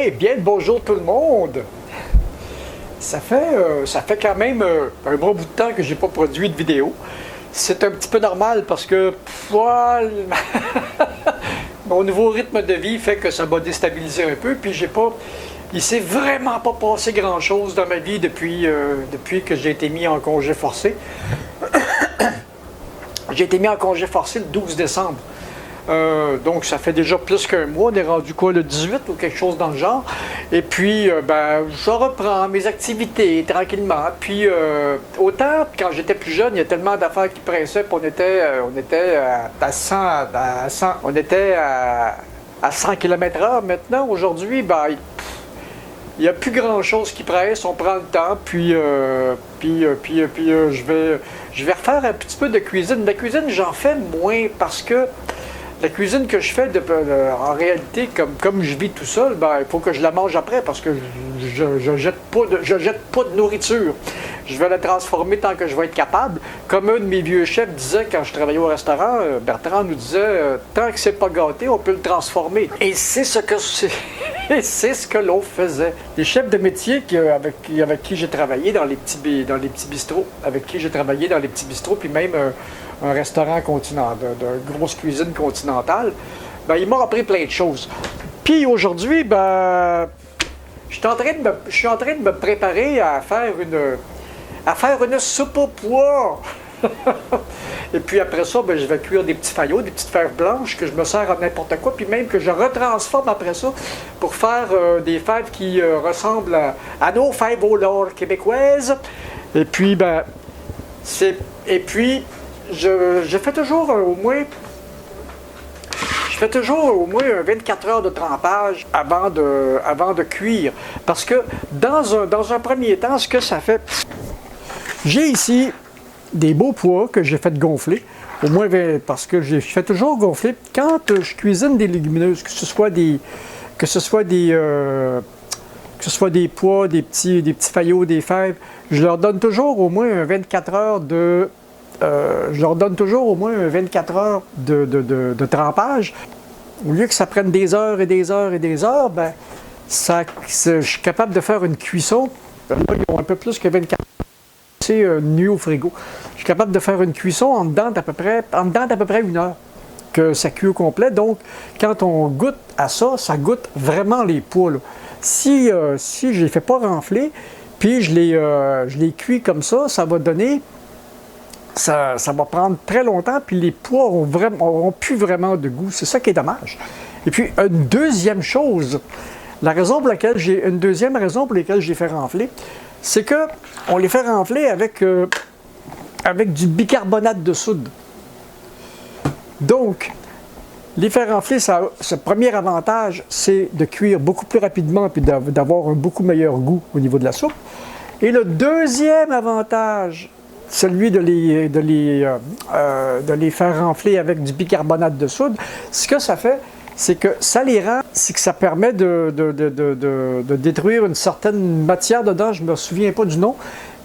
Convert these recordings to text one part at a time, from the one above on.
Eh bien, bonjour tout le monde! Ça fait quand même un bon bout de temps que j'ai pas produit de vidéo. C'est un petit peu normal parce que mon nouveau rythme de vie fait que ça m'a déstabilisé un peu. Puis il s'est vraiment pas passé grand-chose dans ma vie depuis que j'ai été mis en congé forcé. J'ai été mis en congé forcé le 12 décembre. Donc, ça fait déjà plus qu'un mois. On est rendu quoi, le 18 ou quelque chose dans le genre. Et puis, je reprends mes activités tranquillement. Puis, autant, quand j'étais plus jeune, il y a tellement d'affaires qui pressaient. Puis on était à 100 km/h. Maintenant, aujourd'hui, il n'y a plus grand-chose qui presse. On prend le temps. Puis, je vais refaire un petit peu de cuisine. La cuisine, j'en fais moins parce que la cuisine que je fais, en réalité, comme je vis tout seul, il faut que je la mange après parce que je jette pas de nourriture. Je vais la transformer tant que je vais être capable. Comme un de mes vieux chefs disait quand je travaillais au restaurant, Bertrand nous disait tant que c'est pas gâté, on peut le transformer. Et c'est ce que l'on faisait. Les chefs de métier avec qui j'ai travaillé dans les petits bistrots, puis même un restaurant continental, de grosse cuisine continentale, ils m'ont appris plein de choses. Puis aujourd'hui, je suis en train de me préparer à faire une soupe au pois. Et puis après ça, je vais cuire des petits faillots, des petites fèves blanches que je me sers à n'importe quoi, puis même que je retransforme après ça pour faire des fèves qui ressemblent à nos fèves au lard québécoises. Et puis, je fais toujours au moins 24 heures de trempage avant de cuire. Parce que dans un premier temps, ce que ça fait, j'ai ici des beaux pois que j'ai fait gonfler. Au moins parce que je fais toujours gonfler. Quand je cuisine des légumineuses, que ce soit des pois, des petits faillots, des fèves, je leur donne toujours au moins 24 heures de trempage. Au lieu que ça prenne des heures et des heures et des heures, je suis capable de faire une cuisson. Là, ils ont un peu plus que 24 heures. C'est nu au frigo. Je suis capable de faire une cuisson en dedans d'à peu près une heure que ça cuit au complet. Donc, quand on goûte à ça, ça goûte vraiment les pois, là. Si je ne les fais pas renfler, puis je les cuis comme ça va donner... Ça va prendre très longtemps, puis les pois auront plus vraiment de goût. C'est ça qui est dommage. Et puis, une deuxième raison pour laquelle je les fais renfler, c'est qu'on les fait renfler avec du bicarbonate de soude. Donc, les faire renfler, ce premier avantage, c'est de cuire beaucoup plus rapidement et d'avoir un beaucoup meilleur goût au niveau de la soupe. Et le deuxième avantage, celui de les faire renfler avec du bicarbonate de soude, ce que ça fait, c'est que ça les rend, c'est que ça permet de détruire une certaine matière dedans, je ne me souviens pas du nom,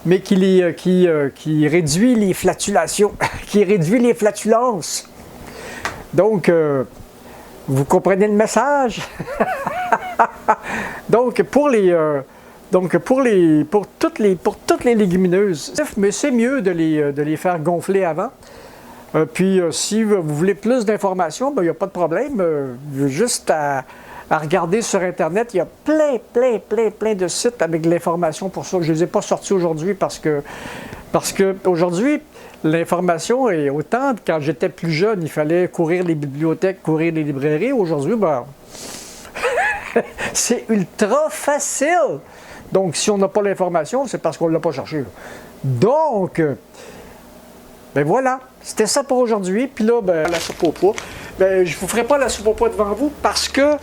mais qui réduit les flatulations, qui réduit les flatulences. Donc, vous comprenez le message? Donc, pour toutes les légumineuses, mais c'est mieux de les faire gonfler avant. Puis, si vous voulez plus d'informations, il n'y a pas de problème. Juste à regarder sur Internet, il y a plein de sites avec de l'information pour ça. Je ne les ai pas sortis aujourd'hui parce que aujourd'hui, l'information est autant. Quand j'étais plus jeune, il fallait courir les bibliothèques, courir les librairies. Aujourd'hui, c'est ultra facile. Donc, si on n'a pas l'information, c'est parce qu'on ne l'a pas cherché. Donc, voilà, c'était ça pour aujourd'hui. Puis là, la soupe au pois. Je ne vous ferai pas la soupe au pois devant vous parce que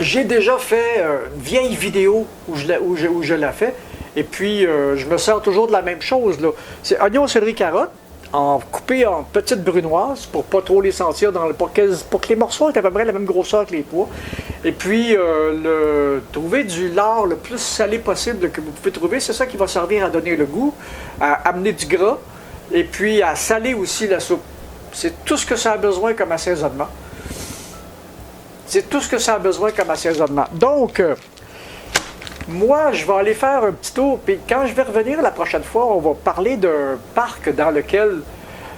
j'ai déjà fait une vieille vidéo où je la fais. Et puis, je me sers toujours de la même chose, là. C'est oignon, céleri, carotte, coupé en petites brunoises pour pas trop les sentir, pour que les morceaux aient à peu près la même grosseur que les pois. Et puis, trouver du lard le plus salé possible que vous pouvez trouver. C'est ça qui va servir à donner le goût, à amener du gras, et puis à saler aussi la soupe. C'est tout ce que ça a besoin comme assaisonnement. C'est tout ce que ça a besoin comme assaisonnement. Donc, moi, je vais aller faire un petit tour, puis quand je vais revenir la prochaine fois, on va parler d'un parc dans lequel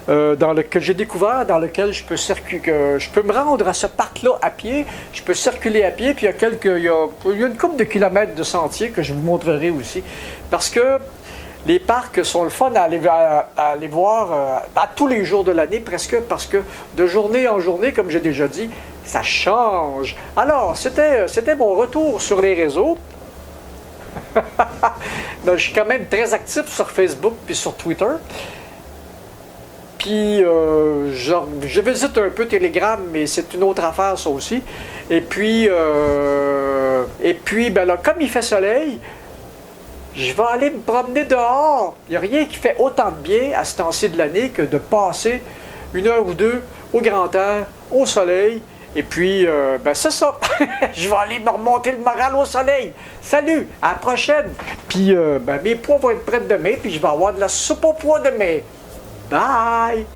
que j'ai découvert, dans lequel je peux me rendre à ce parc-là à pied, je peux circuler à pied, puis il y a une couple de kilomètres de sentiers que je vous montrerai aussi, parce que les parcs sont le fun à aller voir à tous les jours de l'année presque, parce que de journée en journée, comme j'ai déjà dit, ça change. Alors, c'était mon retour sur les réseaux. Donc, je suis quand même très actif sur Facebook puis sur Twitter. Puis, je visite un peu Telegram, mais c'est une autre affaire, ça aussi. Et puis ben là, comme il fait soleil, je vais aller me promener dehors. Il n'y a rien qui fait autant de bien à ce temps-ci de l'année que de passer 1 heure ou 2 au grand air, au soleil. Et puis, ben c'est ça. Je vais aller me remonter le moral au soleil. Salut, à la prochaine. Puis, ben, mes pois vont être prêts demain, puis je vais avoir de la soupe aux pois demain. Bye!